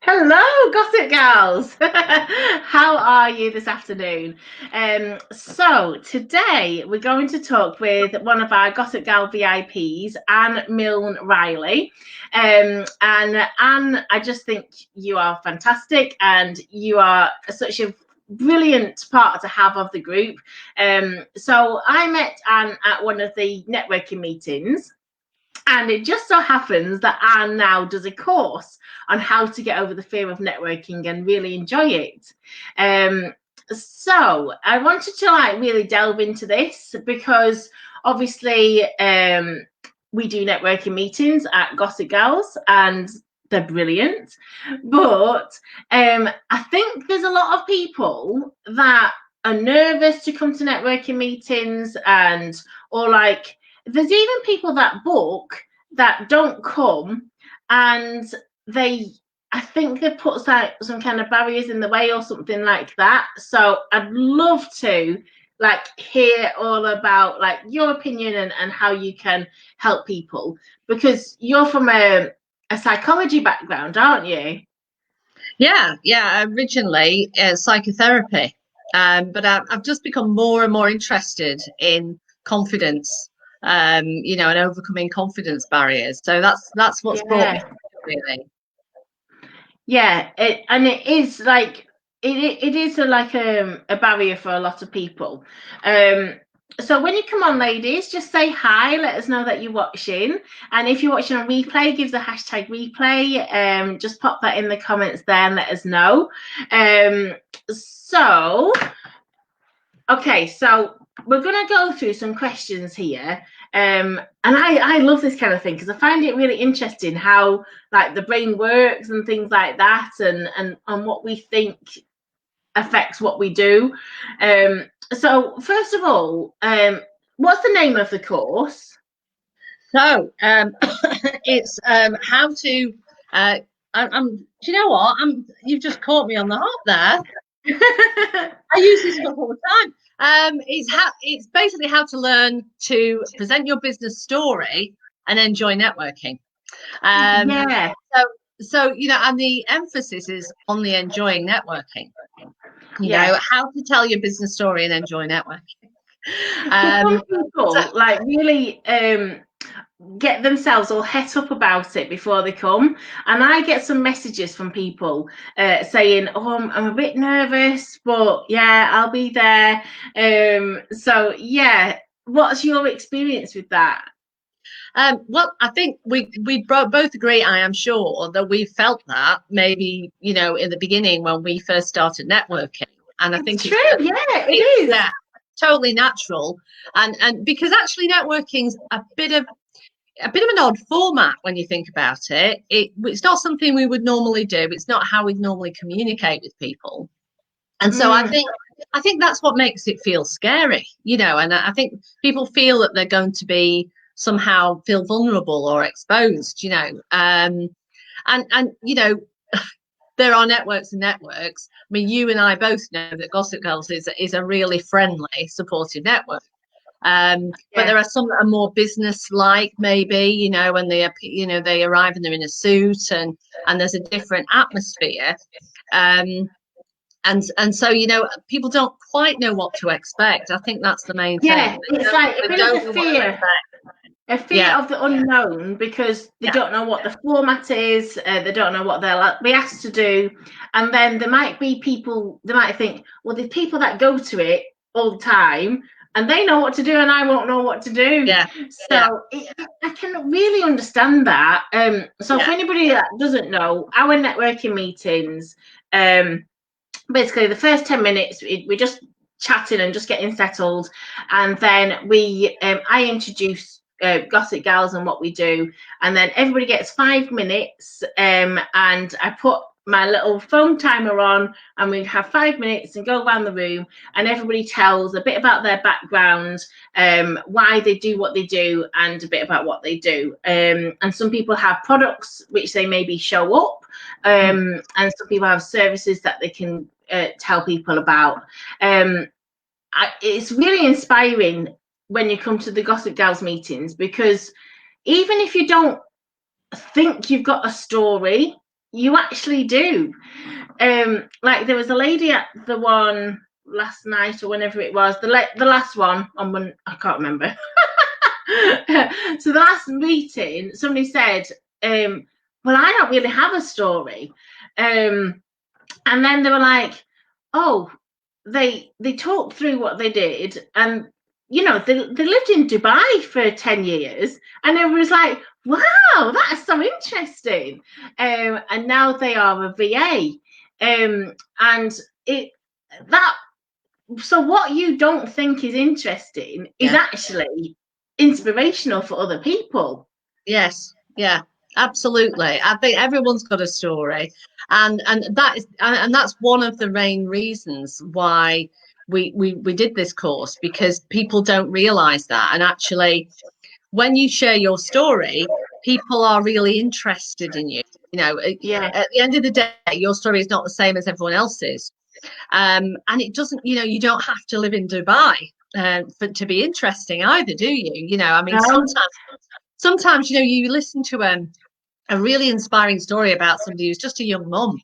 Hello, Gossip Gals. How are you this afternoon? So today we're going to talk with one of our Gossip Gal VIPs, Anne Millne-Riley. And Anne, I just think you are fantastic and you are such a brilliant part to have of the group. So I met Anne at one of the networking meetings. And it just so happens that Anne now does a course on how to get over the fear of networking and really enjoy it. So I wanted to really delve into this because obviously we do networking meetings at Gossip Gals and they're brilliant. But I think there's a lot of people that are nervous to come to networking meetings or there's even people that book that don't come, and I think they put some kind of barriers in the way or something like that. So I'd love to hear all about your opinion and how you can help people, because you're from a psychology background, aren't you? Yeah. Originally, psychotherapy, but I've just become more and more interested in confidence, and overcoming confidence barriers. So that's what's brought me to it, really. Yeah, it is it is a barrier for a lot of people. So when you come on, ladies, just say hi. Let us know that you're watching, and if you're watching on replay, give the hashtag replay. Just pop that in the comments there and let us know. So okay, so we're gonna go through some questions here. And I love this kind of thing because I find it really interesting how the brain works and things like that, and what we think affects what we do. So first of all, what's the name of the course? So it's how to. Do you know what? You've just caught me on the hop there. I use this stuff all the time. It's basically how to learn to present your business story and enjoy networking. Yeah. So and the emphasis is on the enjoying networking. You know, how to tell your business story and enjoy networking. Some people really get themselves all het up about it before they come, and I get some messages from people saying, "Oh, I'm a bit nervous, but yeah, I'll be there." So yeah, what's your experience with that? Well, I think we both agree, I am sure, that we felt that maybe in the beginning when we first started networking, and I think it's true. Yeah, it is. Yeah, totally natural, and because actually networking's a bit of an odd format when you think about it. It's not something we would normally do. It's not how we'd normally communicate with people. And so I think that's what makes it feel scary, and I think people feel that they're going to be somehow feel vulnerable or exposed, and there are networks and networks. I mean, you and I both know that Gossip Girls is a really friendly, supportive network. But there are some that are more business-like, maybe, when they arrive and they're in a suit, and there's a different atmosphere. And so people don't quite know what to expect. I think that's the main thing. It's like a bit of a fear. A fear of the unknown, because they don't know what the format is, they don't know what they'll be asked to do, and then there might be people, they might think, well, there's people that go to it all the time and they know what to do and I won't know what to do. I can really understand that. So for anybody that doesn't know, our networking meetings, basically the first 10 minutes we're just chatting and just getting settled, and then I introduce Gossip Gals and what we do, and then everybody gets 5 minutes, and I put my little phone timer on, and we have 5 minutes and go around the room, and everybody tells a bit about their background, why they do what they do, and a bit about what they do. And some people have products which they maybe show up, and some people have services that they can tell people about. It's really inspiring when you come to the Gossip Gals meetings, because even if you don't think you've got a story, you actually do. Like there was a lady at the one last night or whenever it was, the last one on Monday, I can't remember. So the last meeting, somebody said, well, I don't really have a story. And then they were like, oh, they talked through what they did, and you know, they lived in Dubai for 10 years, and it was like, wow, that's so interesting. And now they are a VA. And it that so what you don't think is interesting is actually inspirational for other people. Yes, yeah, absolutely. I think everyone's got a story, and that's one of the main reasons why we did this course, because people don't realize that. And actually, when you share your story, people are really interested in you. You know, at the end of the day, your story is not the same as everyone else's. And it doesn't, you know, you don't have to live in Dubai to be interesting either, do you? You know, I mean, sometimes, you know, you listen to a really inspiring story about somebody who's just a young mum,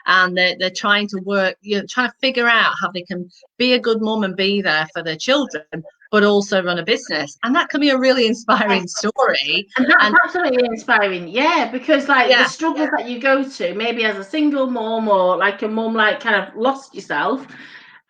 and they're trying to work, you know, trying to figure out how they can be a good mum and be there for their children, but also run a business. And that can be a really inspiring story. And that's absolutely inspiring. Yeah, because like the struggles that you go to, maybe as a single mum or like a mum like kind of lost yourself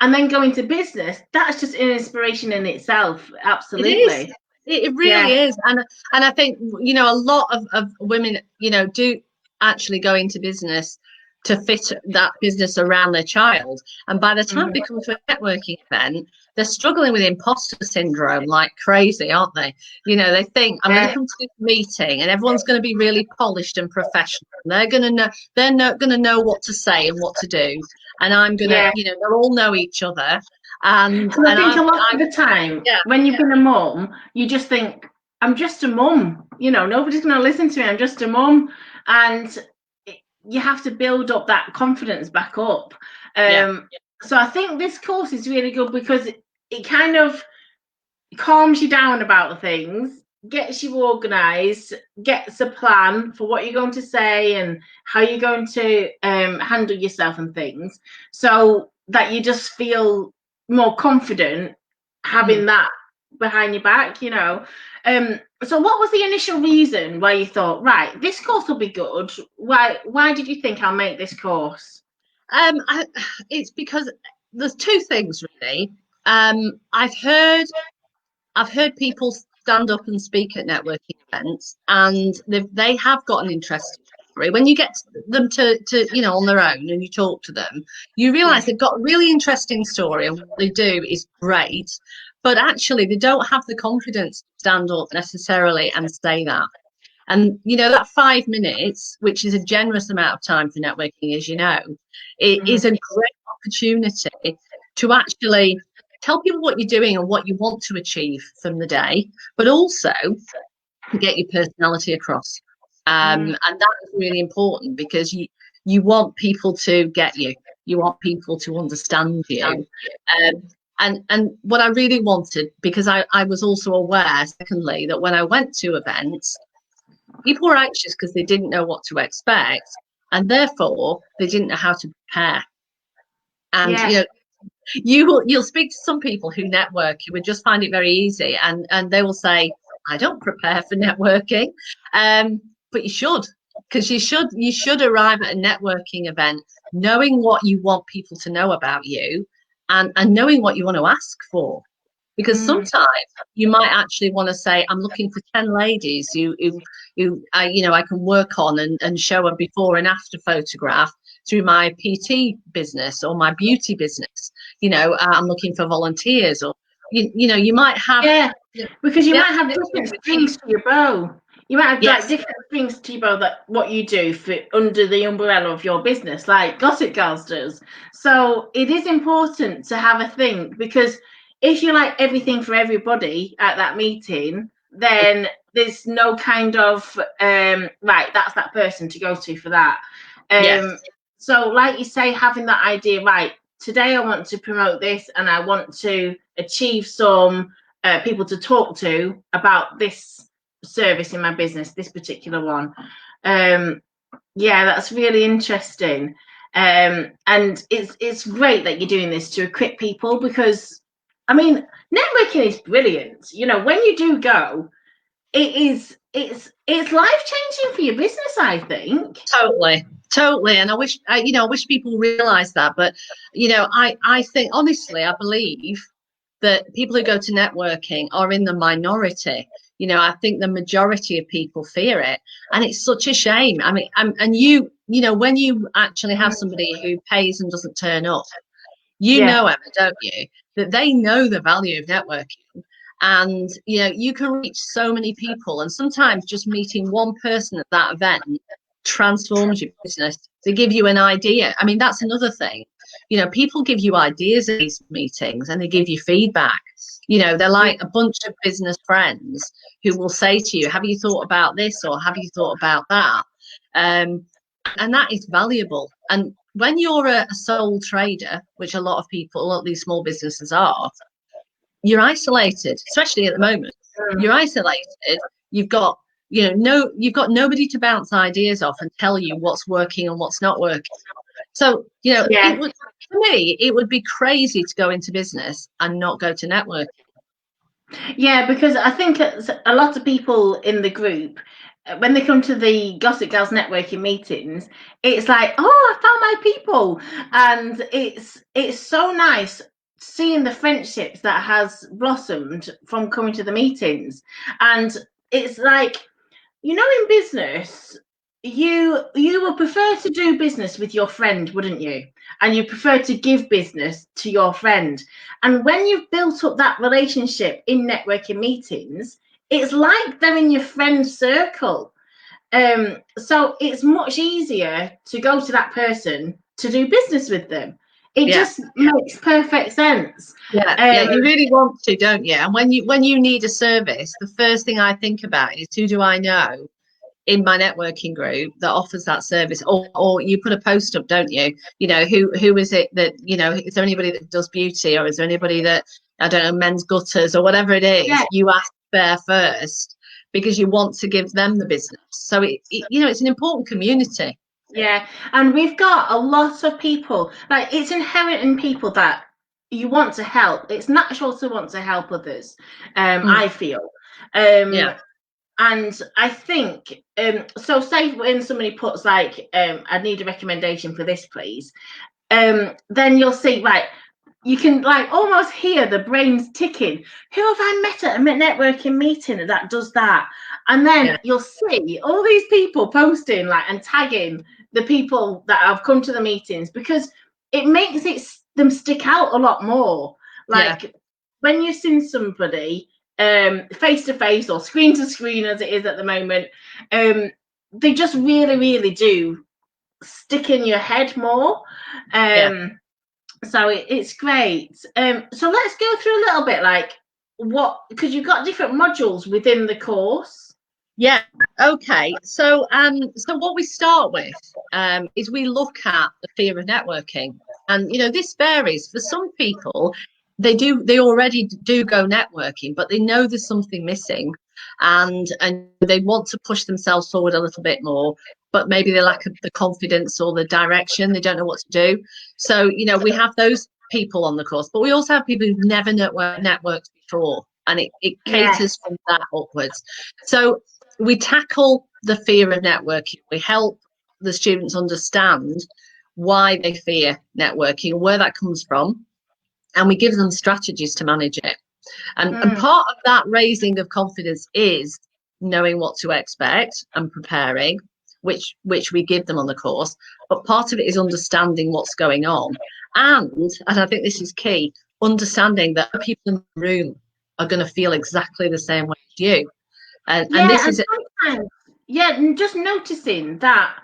and then go into business, that's just an inspiration in itself. Absolutely. It really is. And I think, you know, a lot of women, you know, do actually go into business to fit that business around their child. And by the time they come to a networking event, they're struggling with imposter syndrome like crazy, aren't they? You know, they think, I'm going to come to this meeting and everyone's going to be really polished and professional. They're going to know, they're not going to know what to say and what to do. And I'm going to, you know, they'll all know each other. And I think a lot of the time, when you've been a mum, you just think, I'm just a mum. You know, nobody's going to listen to me. I'm just a mum. And you have to build up that confidence back up. So I think this course is really good because it kind of calms you down about things, gets you organised, gets a plan for what you're going to say and how you're going to handle yourself and things, so that you just feel more confident having that behind your back, you know. So what was the initial reason why you thought, right, this course will be good? Why did you think I'll make this course? It's because there's two things really. I've heard people stand up and speak at networking events, and they have got an interesting story. When you get them to you know, on their own and you talk to them, you realize they've got a really interesting story, and what they do is great, but actually they don't have the confidence to stand up necessarily and say that. And you know, that 5 minutes, which is a generous amount of time for networking, as you know, it is a great opportunity to actually tell people what you're doing and what you want to achieve from the day, but also get your personality across. And that is really important, because you want people to get you. You want people to understand you. And what I really wanted, because I was also aware, secondly, that when I went to events, people were anxious because they didn't know what to expect, and therefore they didn't know how to prepare. And you know, you'll speak to some people who network who would just find it very easy, and they will say, I don't prepare for networking, but you should, because you should arrive at a networking event knowing what you want people to know about you, and knowing what you want to ask for. Because sometimes you might actually want to say, I'm looking for 10 ladies who you know, I can work on and show a before and after photograph through my PT business or my beauty business. You know, I'm looking for volunteers, or you know, you might have because you might have different strings to your bow. You might have like different things to your bow, that what you do for under the umbrella of your business, like Gossip Girls does. So it is important to have a thing, because if you like everything for everybody at that meeting, then there's no kind of right, that's that person to go to for that. So like you say, having that idea, right, today I want to promote this and I want to achieve some people to talk to about this service in my business, this particular one. Yeah, that's really interesting. And it's great that you're doing this to equip people, because I mean, networking is brilliant. You know, when you do go, it's life changing for your business, I think. Totally. And I wish people realize that. But, I think, honestly, I believe that people who go to networking are in the minority. I think the majority of people fear it, and it's such a shame. I mean, and when you actually have somebody who pays and doesn't turn up, Yeah. Emma, don't you, that they know the value of networking. And you can reach so many people, and sometimes just meeting one person at that event transforms your business. They give you an idea. I mean, that's another thing. People give you ideas at these meetings, and they give you feedback. They're like a bunch of business friends who will say to you, have you thought about this, or have you thought about that? And that is valuable. And when you're a sole trader, which a lot of these small businesses are, you're isolated, especially at the moment. You're isolated. You've got, you've got nobody to bounce ideas off and tell you what's working and what's not working. So, Yeah. for me, it would be crazy to go into business and not go to networking. Yeah, because I think a lot of people in the group, when they come to the Gossip Girls networking meetings, it's like, oh, I found my people, and it's so nice seeing the friendships that has blossomed from coming to the meetings. And it's like, in business, you would prefer to do business with your friend, wouldn't you? And you prefer to give business to your friend. And when you've built up that relationship in networking meetings, it's like they're in your friend circle. So it's much easier to go to that person to do business with them. It just makes perfect sense. You really want to, don't you? And when you need a service, the first thing I think about is, who do I know in my networking group that offers that service? Or you put a post up, don't you? Who is it that, is there anybody that does beauty, or is there anybody that, I don't know, men's gutters or whatever it is? Yeah. You ask there first because you want to give them the business. So it's an important community. Yeah, and we've got a lot of people, like, it's inherent in people that you want to help. It's natural to want to help others, I feel. And I think, so say when somebody puts like, I need a recommendation for this, please. Then you'll see, right, you can like almost hear the brains ticking. Who have I met at a networking meeting that does that? And then you'll see all these people posting like and tagging the people that have come to the meetings, because it makes them stick out a lot more. Like when you've seen somebody face to face or screen to screen, as it is at the moment, they just really, really do stick in your head more. So it's great. So let's go through a little bit, like, because you've got different modules within the course. Yeah. Okay. So what we start with is we look at the fear of networking, and this varies. For some people, they already do go networking, but they know there's something missing, and they want to push themselves forward a little bit more, but maybe they lack the confidence or the direction. They don't know what to do. So we have those people on the course, but we also have people who've never networked before, and it caters from that upwards. So we tackle the fear of networking. We help the students understand why they fear networking, where that comes from, and we give them strategies to manage it. And part of that raising of confidence is knowing what to expect and preparing, which we give them on the course. But part of it is understanding what's going on. And I think this is key, understanding that people in the room are going to feel exactly the same way as you. And this is sometimes, just noticing that,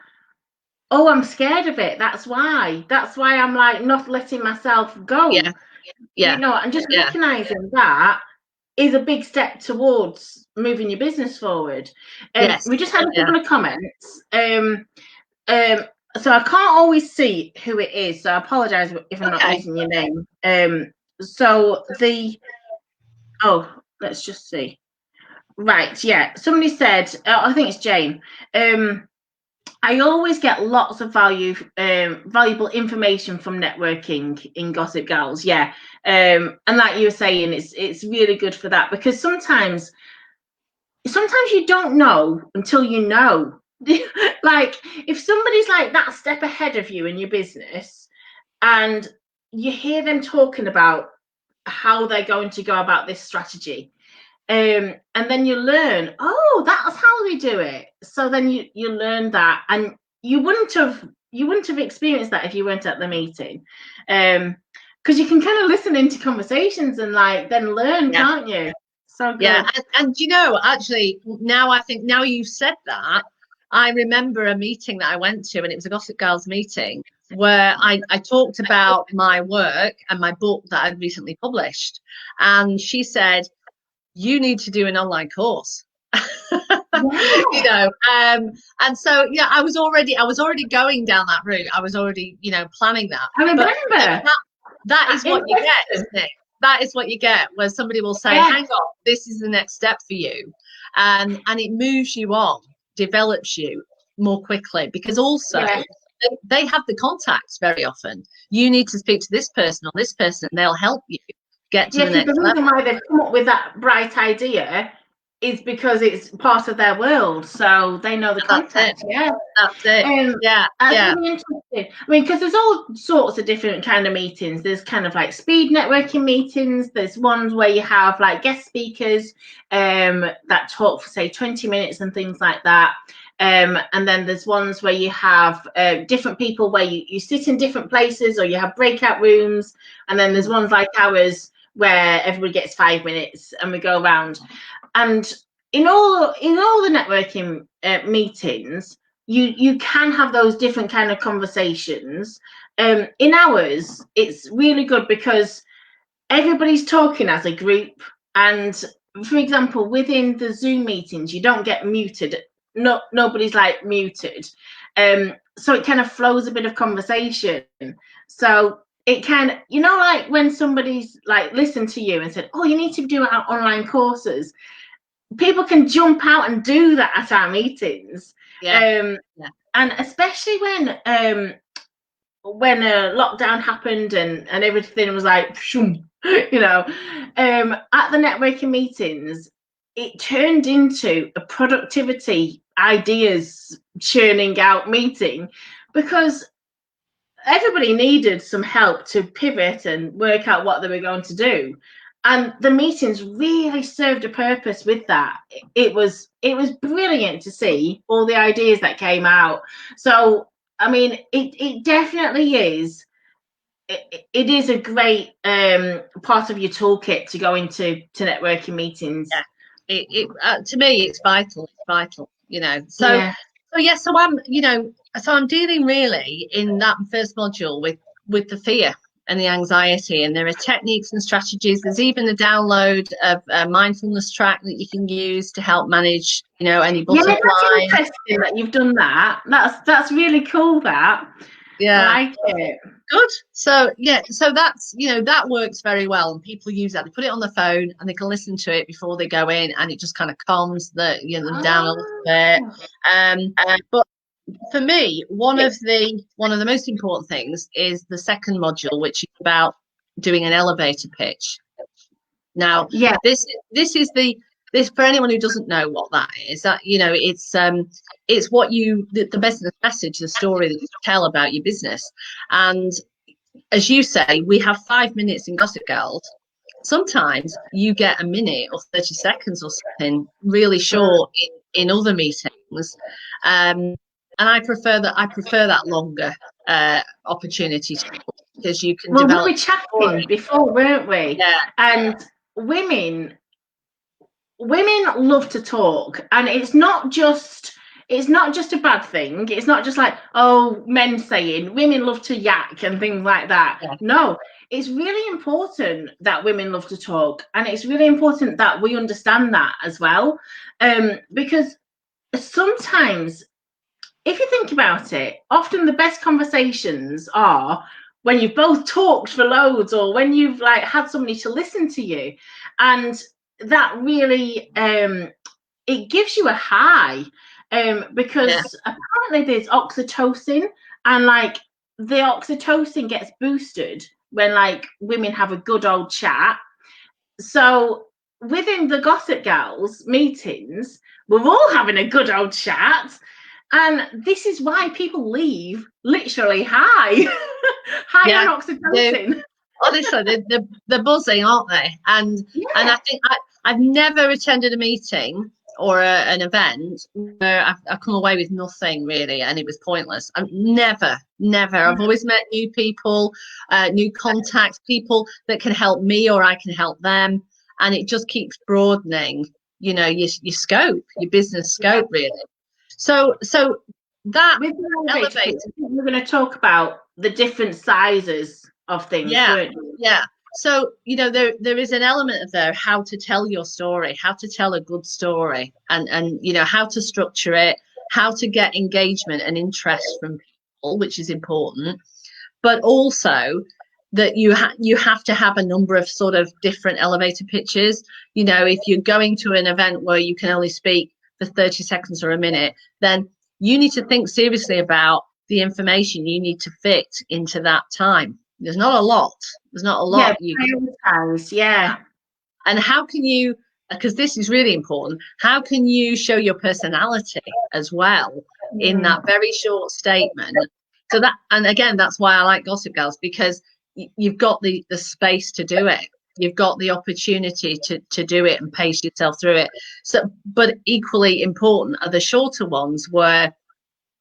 oh, I'm scared of it. That's why I'm like not letting myself go. And just recognizing that is a big step towards moving your business forward. We just had a couple of comments. So I can't always see who it is, so I apologize if I'm not using your name. So let's just see. Right, somebody said, I think it's Jane. I always get lots of valuable information from networking in Gossip Gals. Yeah. And like you were saying, it's really good for that, because sometimes you don't know until you know. Like, if somebody's like that step ahead of you in your business, and you hear them talking about how they're going to go about this strategy, and then you learn, oh, that's how they do it. So then you learn that, and you wouldn't have experienced that if you weren't at the meeting, because you can kind of listen into conversations and like then learn, can't you? So good. Yeah, and you know, actually, now you've said that, I remember a meeting that I went to, and it was a Gossip Girls meeting where I talked about my work and my book that I'd recently published, and she said, you need to do an online course. You know, and so yeah, I was already going down that route. I was already, you know, planning that. I remember. But that is what you get, isn't it? That is what you get, where somebody will say, hang on, this is the next step for you, and it moves you on, develops you more quickly, because also they have the contacts very often. You need to speak to this person or this person, and they'll help you get to the next level. The reason why they've come up with that bright idea is because it's part of their world, so they know the context. Yeah, that's it. Really interesting. I mean, because there's all sorts of different kind of meetings. There's kind of like speed networking meetings. There's ones where you have like guest speakers that talk for say 20 minutes and things like that. And then there's ones where you have different people where you sit in different places, or you have breakout rooms. And then there's ones like ours where everybody gets 5 minutes and we go around. And in all the networking meetings, you can have those different kind of conversations. In ours, it's really good because everybody's talking as a group. And for example, within the Zoom meetings, you don't get muted. Nobody's like muted. So it kind of flows a bit of conversation. So it can, you know, like when somebody's like listened to you and said, oh, you need to do our online courses, people can jump out and do that at our meetings. And especially when lockdown happened and everything was like, you know, at the networking meetings, it turned into a productivity ideas churning out meeting, because everybody needed some help to pivot and work out what they were going to do. And the meetings really served a purpose with that. It was brilliant to see all the ideas that came out. So, I mean, it definitely is. It is a great part of your toolkit to go into networking meetings. Yeah, to me, it's vital. It's vital, you know. So I'm dealing really in that first module with the fear and the anxiety, and there are techniques and strategies. There's even a download of a mindfulness track that you can use to help manage, you know, any butterflies. Yeah, that's interesting that you've done that. That's really cool. That I like it. Good. So that's, you know, that works very well, and people use that. They put it on the phone and they can listen to it before they go in, and it just kind of calms them down a little bit. But for me, one of the most important things is the second module, which is about doing an elevator pitch. Now, this for anyone who doesn't know what that is, that, you know, it's what the business message, the story that you tell about your business. And as you say, we have 5 minutes in Gossip Girls. Sometimes you get a minute or 30 seconds or something really short in other meetings. And I prefer that longer opportunity, because you can develop. We were chatting before, weren't we? Yeah. And women love to talk, and it's not just a bad thing. It's not just like, oh, men saying women love to yak and things like that. Yeah. No, it's really important that women love to talk, and it's really important that we understand that as well, because sometimes, if you think about it, often the best conversations are when you've both talked for loads, or when you've like had somebody to listen to you, and that really it gives you a high. because apparently there's oxytocin, and like the oxytocin gets boosted when like women have a good old chat. So within the Gossip Girls meetings, we're all having a good old chat. And this is why people leave literally high, high on oxytocin. Honestly, they're buzzing, aren't they? And I think I've never attended a meeting or an event where I've come away with nothing really, and it was pointless. Never. I've always met new people, new contacts, people that can help me or I can help them, and it just keeps broadening, you know, your scope, your business scope, really. So that elevator, we're going to talk about the different sizes of things. Yeah. So, you know, there is an element of there, how to tell your story, how to tell a good story, and you know, how to structure it, how to get engagement and interest from people, which is important, but also that you have to have a number of sort of different elevator pitches. You know, if you're going to an event where you can only speak for 30 seconds or a minute, then you need to think seriously about the information you need to fit into that time. There's not a lot. You can. And how can you, because this is really important, how can you show your personality as well in that very short statement? So that, and again, that's why I like Gossip Girls, because you've got the space to do it. You've got the opportunity to do it and pace yourself through it. So, but equally important are the shorter ones where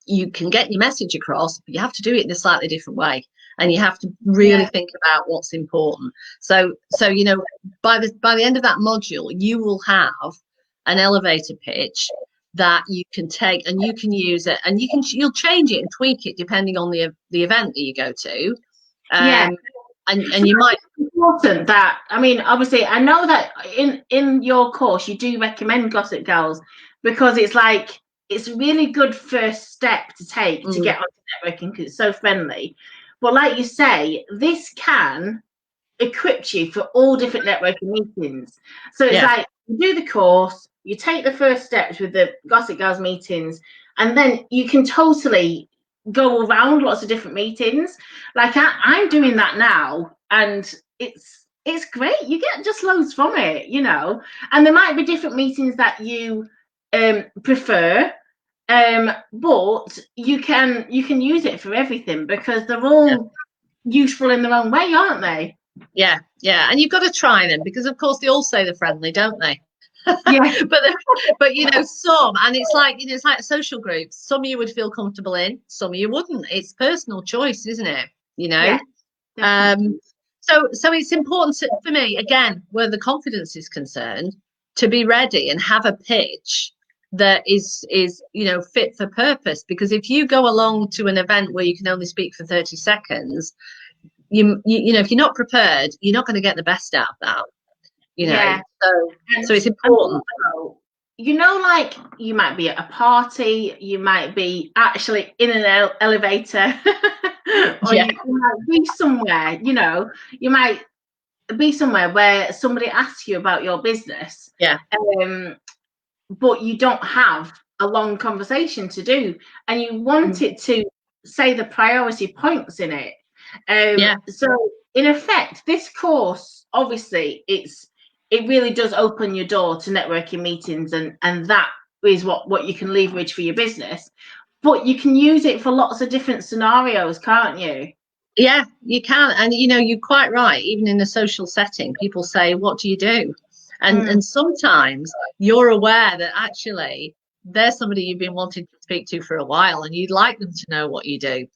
you can get your message across, but you have to do it in a slightly different way. And you have to really think about what's important. So you know, by the end of that module, you will have an elevator pitch that you can take and you can use it, and you'll change it and tweak it depending on the event that you go to. And you might. It's important that, I mean, obviously, I know that in your course you do recommend Gossip Girls because it's like it's a really good first step to take to get onto networking because it's so friendly. But like you say, this can equip you for all different networking meetings. So it's like you do the course, you take the first steps with the Gossip Girls meetings, and then you can totally go around lots of different meetings. Like I'm doing that now, and it's great. You get just loads from it, you know. And there might be different meetings that you prefer. But you can use it for everything because they're all useful in their own way, aren't they? Yeah, and you've got to try them because, of course, they all say they're friendly, don't they? Yeah. but you know, some, and it's like, you know, it's like social groups. Some you would feel comfortable in, some you wouldn't. It's personal choice, isn't it? You know. So it's important for me, again, where the confidence is concerned, to be ready and have a pitch that is you know, fit for purpose. Because if you go along to an event where you can only speak for 30 seconds, you know, if you're not prepared, you're not going to get the best out of that, you know. So it's important. You know, like you might be at a party, you might be actually in an elevator, or you might be somewhere, you know, you might be somewhere where somebody asks you about your business, but you don't have a long conversation to do, and you want it to say the priority points in it. So in effect, this course, obviously, it really does open your door to networking meetings, and that is what you can leverage for your business. But you can use it for lots of different scenarios, can't you? Yeah, you can. And you know, you're quite right. Even in a social setting, people say, what do you do? And sometimes you're aware that actually there's somebody you've been wanting to speak to for a while, and you'd like them to know what you do.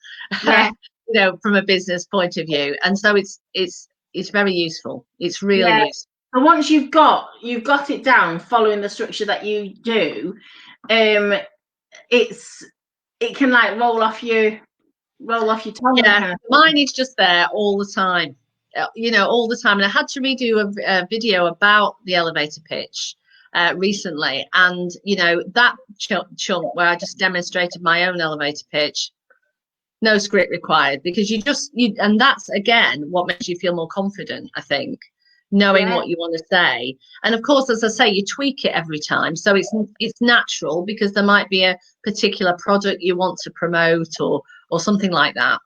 You know, from a business point of view. And so it's very useful. It's really useful. And once you've got it down, following the structure that you do, it can like roll off your tongue. Yeah, mine is just there all the time. You know, all the time. And I had to redo a video about the elevator pitch recently, and you know, that chunk where I just demonstrated my own elevator pitch, no script required, because you and that's again what makes you feel more confident, I think. knowing what you want to say. And of course, as I say, you tweak it every time. So it's natural, because there might be a particular product you want to promote or something like that.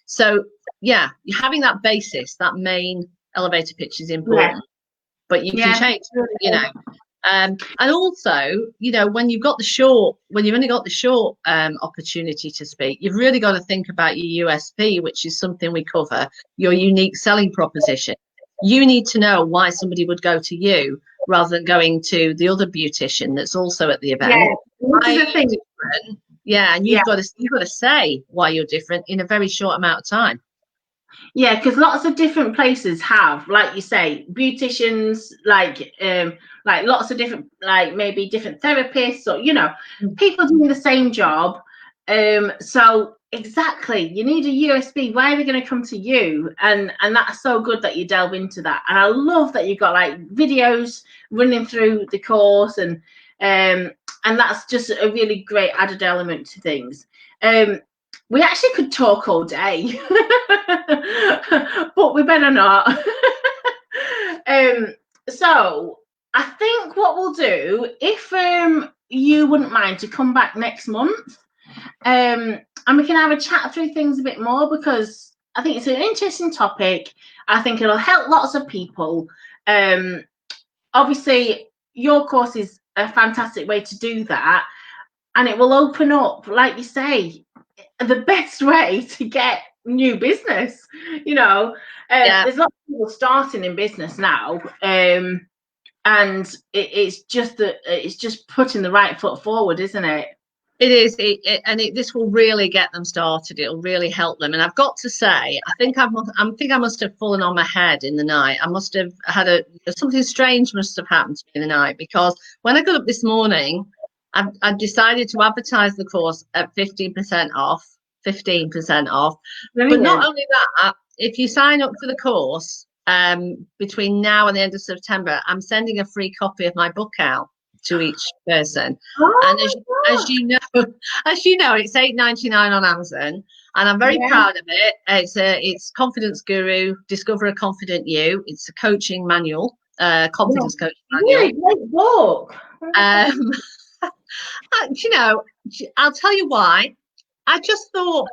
So yeah, having that basis, that main elevator pitch is important, but you can change, you know. And also, you know, when you've only got the short opportunity to speak, you've really got to think about your USP, which is something we cover, your unique selling proposition. You need to know why somebody would go to you rather than going to the other beautician that's also at the event. And you've got to say why you're different in a very short amount of time. Yeah, because lots of different places have, like you say, beauticians, like lots of different, like maybe different therapists, or, you know, people doing the same job. So exactly, you need a USP. Why are they going to come to you? And that's so good that you delve into that. And I love that you've got like videos running through the course, and that's just a really great added element to things. We actually could talk all day, but we better not. So I think what we'll do, if you wouldn't mind to come back next month, and we can have a chat through things a bit more, because I think it's an interesting topic. I think it'll help lots of people. Obviously, your course is a fantastic way to do that, and it will open up, like you say, the best way to get new business. You know, there's lots of people starting in business now, and it's just putting the right foot forward, isn't it? It is, this will really get them started. It'll really help them. And I've got to say, I think I must have fallen on my head in the night. I must have had something strange must have happened to me in the night, because when I got up this morning, I decided to advertise the course at 15% off. 15% off. Brilliant. But not only that, if you sign up for the course between now and the end of September, I'm sending a free copy of my book out to each person. And as you know, it's $8.99 on Amazon, and I'm very proud of it. It's Confidence Guru, Discover a Confident You. It's a coaching manual, confidence coaching manual. Really great book. You know, I'll tell you why. I just thought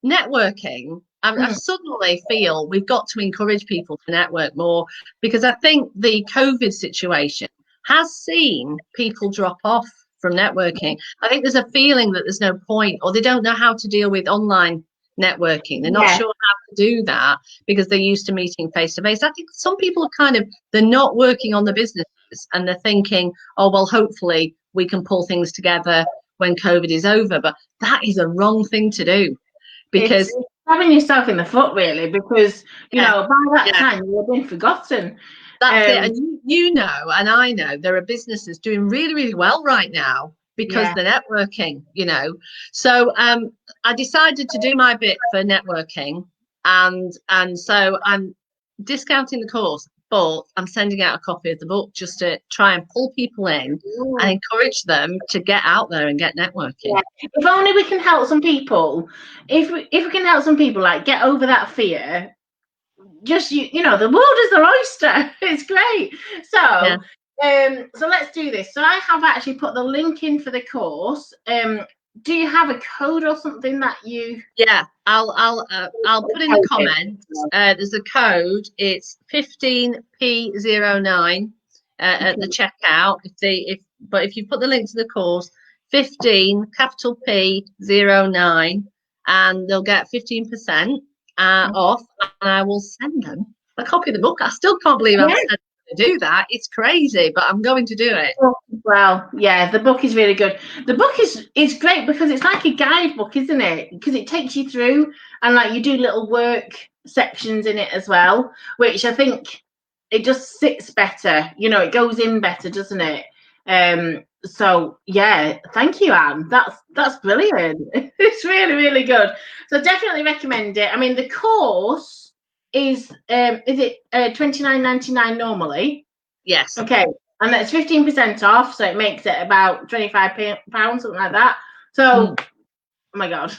networking, I suddenly feel we've got to encourage people to network more, because I think the COVID situation has seen people drop off from networking. I think there's a feeling that there's no point, or they don't know how to deal with online networking. They're not sure how to do that because they're used to meeting face to face. I think some people are they're not working on the businesses, and they're thinking, oh, well, hopefully we can pull things together when COVID is over. But that is a wrong thing to do, because it's having yourself in the foot, really, because you know, by that time you've been forgotten. That's it. And you know, and I know, there are businesses doing really, really well right now because they're networking, you know. So I decided to do my bit for networking, and so I'm discounting the course, but I'm sending out a copy of the book just to try and pull people in and encourage them to get out there and get networking. Yeah. If only we can help some people. If we can help some people, like, get over that fear. Just you know, the world is their oyster. It's great. So so let's do this. So I have actually put the link in for the course. Do you have a code or something that you? Yeah, I'll put in the comments. There's a code. It's 15P09 at the checkout. But if you put the link to the course, 15 capital P09, and they'll get 15% off, and I will send them a copy of the book. I still can't believe I've said to do that. It's crazy, but I'm going to do it. Well, yeah, the book is really good. The book is great because it's like a guidebook, isn't it? Because it takes you through, and like you do little work sections in it as well, which I think it just sits better. You know, it goes in better, doesn't it? So yeah, thank you, Anne. That's brilliant. It's really, really good. So definitely recommend it. I mean, the course is it $29.99 normally? Yes. Okay, and that's 15% off, so it makes it about £25, something like that. So, oh my god.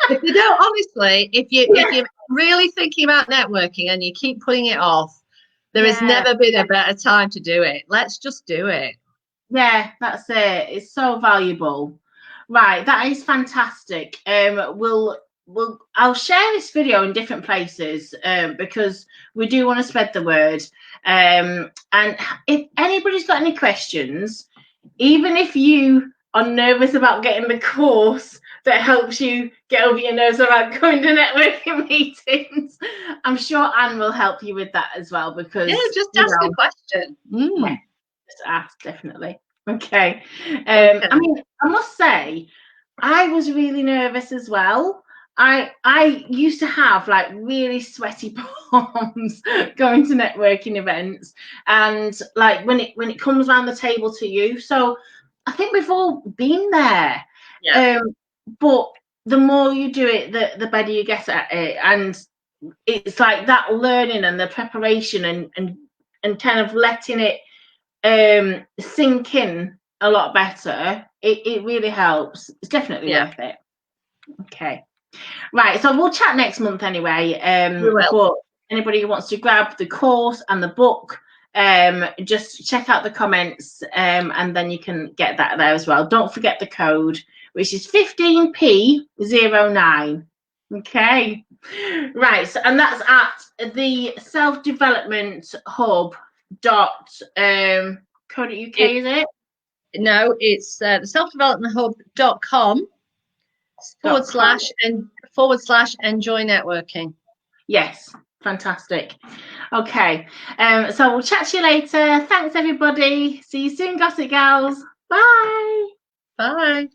If you don't, honestly, if you really thinking about networking and you keep putting it off, there has never been a better time to do it. Let's just do it. Yeah, that's it. It's so valuable. Right, that is fantastic. I'll share this video in different places because we do want to spread the word. And if anybody's got any questions, even if you are nervous about getting the course that helps you get over your nerves about going to networking meetings, I'm sure Anne will help you with that as well. Because just ask a question. Yeah, just ask, definitely. Okay. I mean, I must say, I was really nervous as well. I used to have like really sweaty palms going to networking events, and like when it comes around the table to you. So I think we've all been there. Yeah. But the more you do it, the better you get at it, and it's like that learning and the preparation and kind of letting it sink in a lot better. It really helps. It's definitely worth it. Okay, right, so we'll chat next month anyway. We will. But anybody who wants to grab the course and the book, just check out the comments, and then you can get that there as well. Don't forget the code, which is 15P09. Okay, right, so, and that's at the self-development hub .co.uk, is it? No, it's the selfdevelopmenthub.com / enjoy networking. Yes, fantastic. Okay, so we'll chat to you later. Thanks, everybody. See you soon, Gossip Gals. Bye. Bye.